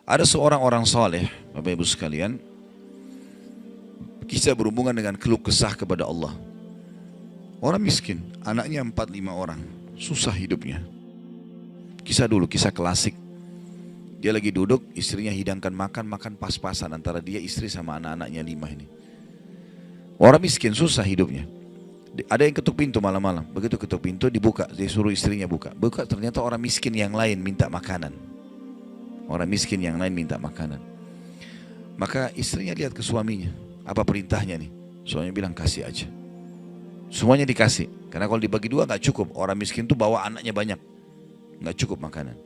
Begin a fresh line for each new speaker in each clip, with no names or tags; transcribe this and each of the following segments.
Ada seorang orang soleh, Bapak Ibu sekalian, kisah berhubungan dengan keluh kesah kepada Allah. Orang miskin, anaknya 4-5 orang, susah hidupnya. Kisah dulu, kisah klasik. Dia lagi duduk, istrinya hidangkan makan, makan pas-pasan antara dia istri sama anak-anaknya 5 ini. Orang miskin, susah hidupnya. Ada yang ketuk pintu malam-malam, begitu ketuk pintu dibuka, dia suruh istrinya buka. Buka, ternyata orang miskin yang lain minta makanan. Orang miskin yang lain minta makanan. Maka istrinya lihat ke suaminya, apa perintahnya nih? Suaminya bilang kasih aja. Semuanya dikasih, karena kalau dibagi dua gak cukup. Orang miskin tuh bawa anaknya banyak, gak cukup makanan.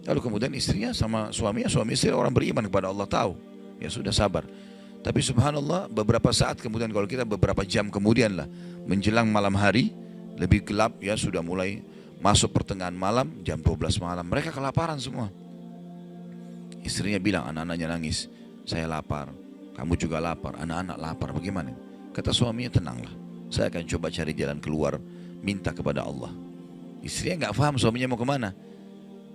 Lalu kemudian istrinya sama suaminya, suami istri orang beriman kepada Allah, tahu. Ya sudah, sabar. Tapi subhanallah, beberapa saat kemudian, kalau kita beberapa jam kemudian lah, menjelang malam hari, lebih gelap ya, sudah mulai masuk pertengahan malam, jam 12 malam, mereka kelaparan semua. Istrinya bilang, anak-anaknya nangis, saya lapar, kamu juga lapar, anak-anak lapar, bagaimana? Kata suaminya, tenanglah, saya akan coba cari jalan keluar, minta kepada Allah. Istrinya nggak paham suaminya mau kemana.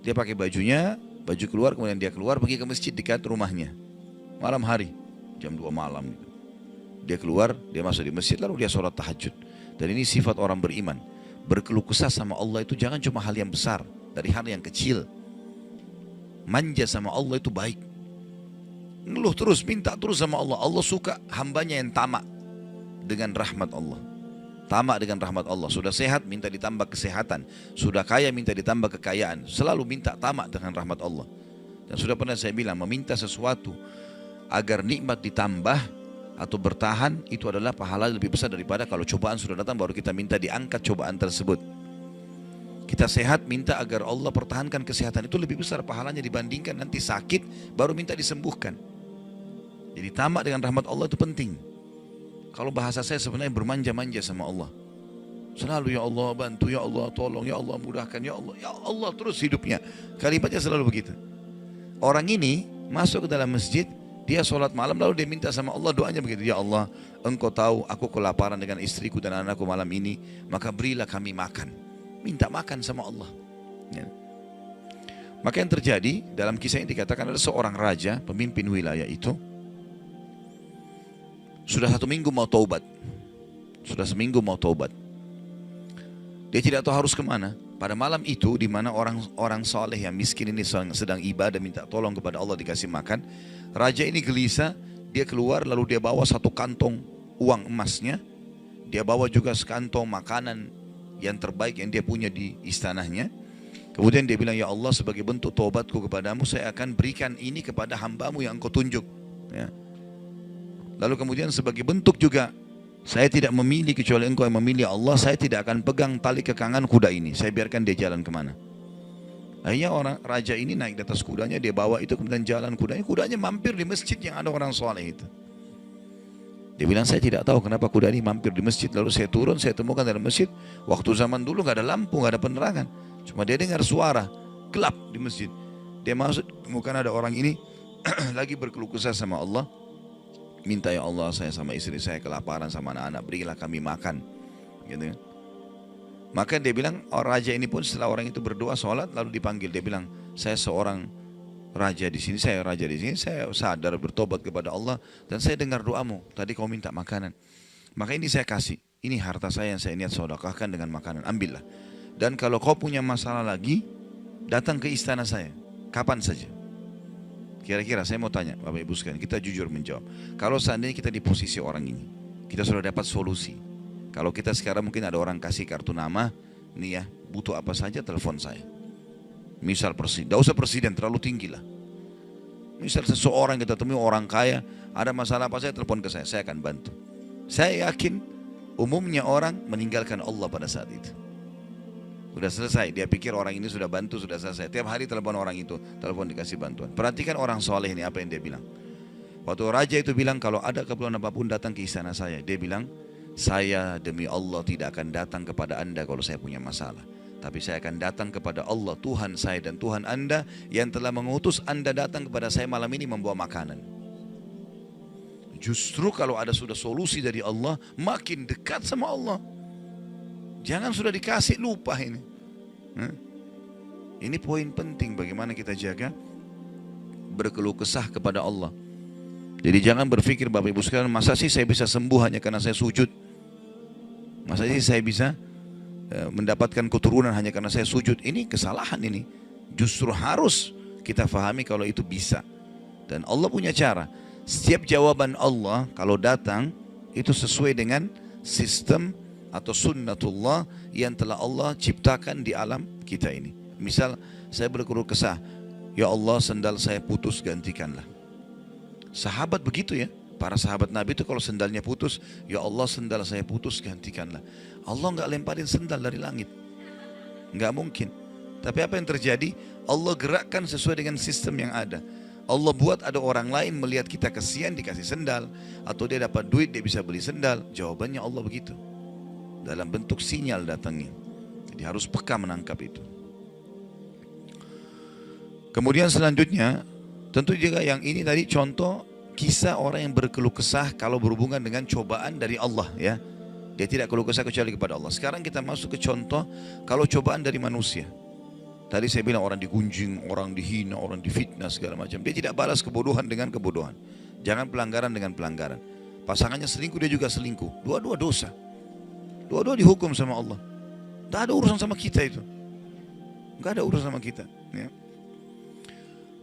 Dia pakai bajunya, baju keluar, kemudian dia keluar pergi ke masjid dekat rumahnya. Malam hari, jam 2 malam gitu. Dia keluar, dia masuk di masjid, lalu dia sholat tahajud. Dan ini sifat orang beriman. Berkeluh kesah sama Allah itu jangan cuma hal yang besar, dari hal yang kecil. Manja sama Allah itu baik. Ngeluh terus, minta terus sama Allah. Allah suka hambanya yang tamak dengan rahmat Allah. Tamak dengan rahmat Allah. Sudah sehat, minta ditambah kesehatan. Sudah kaya, minta ditambah kekayaan. Selalu minta tamak dengan rahmat Allah. Dan sudah pernah saya bilang, meminta sesuatu agar nikmat ditambah atau bertahan, itu adalah pahala lebih besar daripada kalau cobaan sudah datang baru kita minta diangkat cobaan tersebut. Kita sehat, minta agar Allah pertahankan kesehatan, itu lebih besar pahalanya dibandingkan nanti sakit baru minta disembuhkan. Jadi tamak dengan rahmat Allah itu penting. Kalau bahasa saya sebenarnya bermanja-manja sama Allah. Selalu ya Allah bantu, ya Allah tolong, ya Allah mudahkan, ya Allah terus hidupnya. Kalimatnya selalu begitu. Orang ini masuk ke dalam masjid, dia sholat malam lalu dia minta sama Allah, doanya begitu, ya Allah engkau tahu aku kelaparan dengan istriku dan anakku malam ini, maka berilah kami makan. Minta makan sama Allah ya. Maka yang terjadi dalam kisah ini dikatakan ada seorang raja, pemimpin wilayah itu, sudah 1 minggu mau taubat. Sudah seminggu mau taubat. Dia tidak tahu harus kemana. Pada malam itu, di mana orang soleh yang miskin ini sedang ibadah, minta tolong kepada Allah dikasih makan. Raja ini gelisah, dia keluar lalu dia bawa 1 kantong uang emasnya. Dia bawa juga sekantong makanan yang terbaik yang dia punya di istananya. Kemudian dia bilang, ya Allah sebagai bentuk taubatku kepadamu, saya akan berikan ini kepada hambamu yang engkau tunjuk ya. Lalu kemudian sebagai bentuk juga, saya tidak memilih kecuali engkau yang memilih Allah, saya tidak akan pegang tali kekangan kuda ini, saya biarkan dia jalan kemana. Akhirnya orang raja ini naik di atas kudanya, dia bawa itu kemudian jalan kudanya mampir di masjid yang ada orang soleh itu. Dia bilang, saya tidak tahu kenapa kuda ini mampir di masjid, lalu saya turun, saya temukan dalam masjid, waktu zaman dulu gak ada lampu, gak ada penerangan, cuma dia dengar suara, gelap di masjid. Dia masuk, temukan ada orang ini lagi berkeluh kesah sama Allah, minta ya Allah saya sama istri saya kelaparan sama anak-anak, berilah kami makan gitu. Maka dia bilang, raja ini pun setelah orang itu berdoa sholat lalu dipanggil, dia bilang, saya seorang raja di sini, saya raja di sini, saya sadar bertobat kepada Allah dan saya dengar doamu, tadi kau minta makanan, maka ini saya kasih, ini harta saya yang saya niat sedekahkan dengan makanan, ambillah. Dan kalau kau punya masalah lagi, datang ke istana saya, kapan saja. Kira-kira saya mau tanya Bapak Ibu sekalian, kita jujur menjawab. Kalau seandainya kita di posisi orang ini, kita sudah dapat solusi. Kalau kita sekarang mungkin ada orang kasih kartu nama, nih ya, butuh apa saja telepon saya. Misal presiden, tidak usah presiden terlalu tinggi lah. Misal seseorang kita temui orang kaya, ada masalah apa saya telepon ke saya akan bantu. Saya yakin umumnya orang meninggalkan Allah pada saat itu. Sudah selesai, dia pikir orang ini sudah bantu, sudah selesai. Tiap hari telepon orang itu, telepon dikasih bantuan. Perhatikan orang soleh ini apa yang dia bilang. Waktu raja itu bilang kalau ada keperluan apapun datang ke istana saya. Dia bilang, saya demi Allah tidak akan datang kepada anda kalau saya punya masalah. Tapi saya akan datang kepada Allah, Tuhan saya dan Tuhan anda yang telah mengutus anda datang kepada saya malam ini membawa makanan. Justru kalau ada sudah solusi dari Allah, makin dekat sama Allah. Jangan sudah dikasih lupa ini. Ini poin penting bagaimana kita jaga berkeluh kesah kepada Allah. Jadi jangan berpikir Bapak Ibu sekalian, masa sih saya bisa sembuh hanya karena saya sujud? Masa sih saya bisa mendapatkan keturunan hanya karena saya sujud? Ini kesalahan ini. Justru harus kita fahami kalau itu bisa. Dan Allah punya cara. Setiap jawaban Allah kalau datang itu sesuai dengan sistem atau sunnatullah yang telah Allah ciptakan di alam kita ini. Misal saya berkeluh kesah, ya Allah sendal saya putus, gantikanlah. Sahabat begitu ya, para sahabat Nabi itu kalau sendalnya putus, ya Allah sendal saya putus, gantikanlah. Allah nggak lemparin sendal dari langit, nggak mungkin. Tapi apa yang terjadi? Allah gerakkan sesuai dengan sistem yang ada. Allah buat ada orang lain melihat kita kasihan dikasih sendal, atau dia dapat duit dia bisa beli sendal. Jawabannya Allah begitu, dalam bentuk sinyal datangnya. Jadi harus peka menangkap itu. Kemudian selanjutnya, tentu juga yang ini tadi contoh kisah orang yang berkeluh kesah kalau berhubungan dengan cobaan dari Allah ya. Dia tidak keluh kesah kecuali kepada Allah. Sekarang kita masuk ke contoh kalau cobaan dari manusia. Tadi saya bilang orang digunjing, orang dihina, orang difitnah segala macam. Dia tidak balas kebodohan dengan kebodohan. Jangan pelanggaran dengan pelanggaran. Pasangannya selingkuh, dia juga selingkuh. Dua-dua dosa. Dua-dua dihukum sama Allah. Tidak ada urusan sama kita itu. Tidak ada urusan sama kita ya.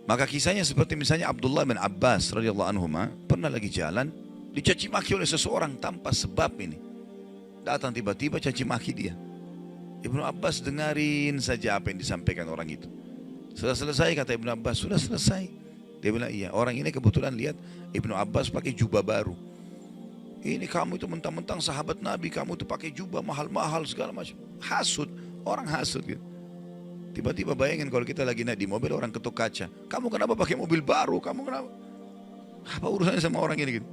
Maka kisahnya seperti misalnya Abdullah bin Abbas radhiyallahu anhu pernah lagi jalan dicaci maki oleh seseorang tanpa sebab ini. Datang tiba-tiba caci maki dia. Ibnu Abbas dengarin saja apa yang disampaikan orang itu. Sudah selesai kata Ibnu Abbas, sudah selesai. Dia bilang iya, orang ini kebetulan lihat Ibnu Abbas pakai jubah baru. Ini kamu itu mentang-mentang sahabat Nabi, kamu itu pakai jubah mahal-mahal segala macam. Hasud, orang hasud gitu. Tiba-tiba bayangin kalau kita lagi naik di mobil orang ketuk kaca. Kamu kenapa pakai mobil baru? Kamu kenapa? Apa urusannya sama orang ini gitu?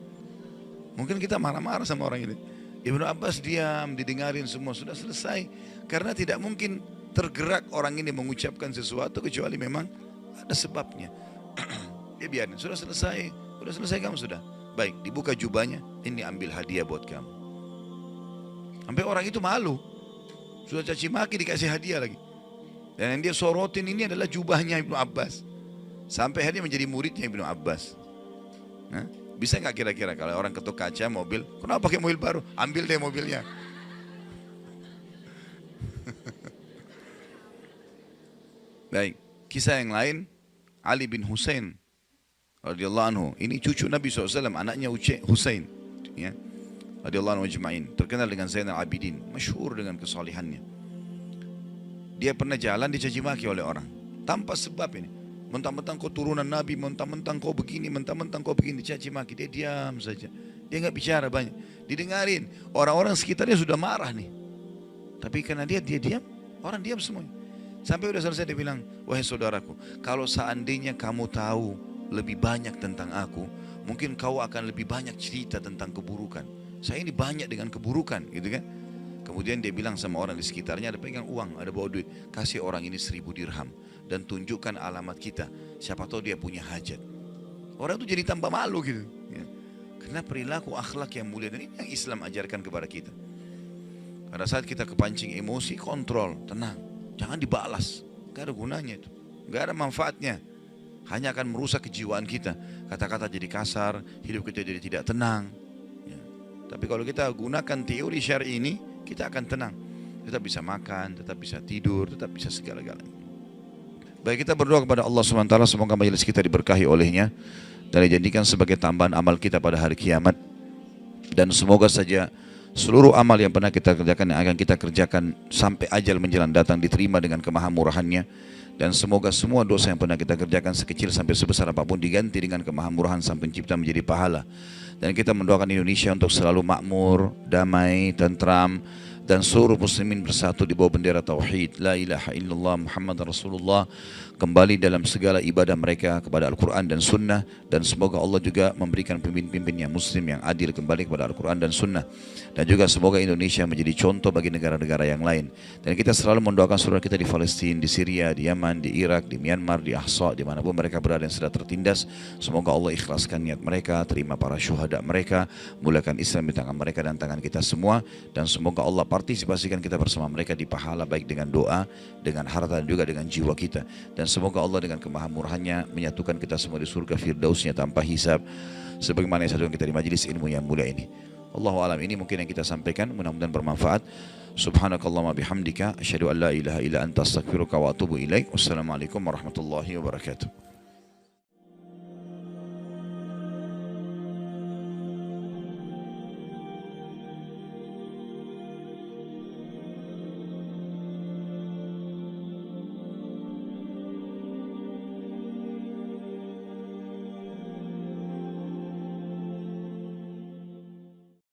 Mungkin kita marah-marah sama orang ini. Ibnu Abbas diam, didengarin semua, sudah selesai. Karena tidak mungkin tergerak orang ini mengucapkan sesuatu kecuali memang ada sebabnya. Dia biarin, sudah selesai kamu sudah. Baik, dibuka jubahnya, ini ambil hadiah buat kamu. Sampai orang itu malu. Sudah caci maki dikasih hadiah lagi. Dan yang dia sorotin ini adalah jubahnya Ibnu Abbas. Sampai akhirnya menjadi muridnya Ibnu Abbas. Nah, bisa nggak kira-kira kalau orang ketuk kaca mobil, kenapa pakai mobil baru? Ambil deh mobilnya. Baik, kisah yang lain, Ali bin Husain radhiyallahu anhu. Ini cucu Nabi SAW, anaknya Husain. Ya, radhiyallahu anhu ajma'in. Terkenal dengan Zainal Abidin, masyhur dengan kesalihannya. Dia pernah jalan dicaci maki oleh orang tanpa sebab ini. Mentang-mentang kau turunan Nabi, mentang-mentang kau begini, mentang-mentang kau begini, dicaci maki. Dia diam saja. Dia nggak bicara banyak. Didengarin. Orang-orang sekitarnya sudah marah nih. Tapi karena dia diam, orang diam semuanya. Sampai udah selesai dia bilang, wahai saudaraku, kalau seandainya kamu tahu lebih banyak tentang aku, mungkin kau akan lebih banyak cerita tentang keburukan. Saya ini banyak dengan keburukan, gitu kan? Kemudian dia bilang sama orang di sekitarnya, ada pegang uang, ada bawa duit, kasih orang ini 1000 dirham dan tunjukkan alamat kita. Siapa tahu dia punya hajat. Orang itu jadi tambah malu gitu. Ya. Karena perilaku akhlak yang mulia dan ini yang Islam ajarkan kepada kita. Pada saat kita kepancing emosi, kontrol, tenang, jangan dibalas. Gak ada gunanya itu, gak ada manfaatnya. Hanya akan merusak kejiwaan kita. Kata-kata jadi kasar, hidup kita jadi tidak tenang. Ya. Tapi kalau kita gunakan teori syar'i ini, kita akan tenang, tetap bisa makan, tetap bisa tidur, tetap bisa segala-galanya. Baik, kita berdoa kepada Allah SWT, semoga majelis kita diberkahi olehnya dan dijadikan sebagai tambahan amal kita pada hari kiamat. Dan semoga saja seluruh amal yang pernah kita kerjakan, yang akan kita kerjakan sampai ajal menjelang datang diterima dengan kemahamurahannya. Dan semoga semua dosa yang pernah kita kerjakan sekecil sampai sebesar apapun diganti dengan kemahamurahan Sang Pencipta menjadi pahala. Dan kita mendoakan Indonesia untuk selalu makmur, damai, tentram, dan seluruh muslimin bersatu di bawah bendera tauhid la ilaha illallah Muhammad Rasulullah, kembali dalam segala ibadah mereka kepada Al-Quran dan Sunnah. Dan semoga Allah juga memberikan pemimpin-pemimpin yang muslim yang adil kembali kepada Al-Quran dan Sunnah. Dan juga semoga Indonesia menjadi contoh bagi negara-negara yang lain. Dan kita selalu mendoakan saudara kita di Palestina, di Syria, di Yaman, di Irak, di Myanmar, di Ahsa, dimanapun mereka berada yang sedang tertindas. Semoga Allah ikhlaskan niat mereka, terima para syuhada mereka, mulakan Islam di tangan mereka dan tangan kita semua. Dan semoga Allah partisipasikan kita bersama mereka di pahala, baik dengan doa, dengan harta, dan juga dengan jiwa kita. Dan semoga Allah dengan kemahamurahannya menyatukan kita semua di surga firdausnya tanpa hisab, sebagaimana yang satukan kita di majelis ilmu yang mulia ini. Allahu alam, ini mungkin yang kita sampaikan, mudah-mudahan bermanfaat. Subhanakallahumma bihamdika asyhadu an la ilaha illa anta astaghfiruka wa atubu ilaik. Wassalamualaikum warahmatullahi wabarakatuh.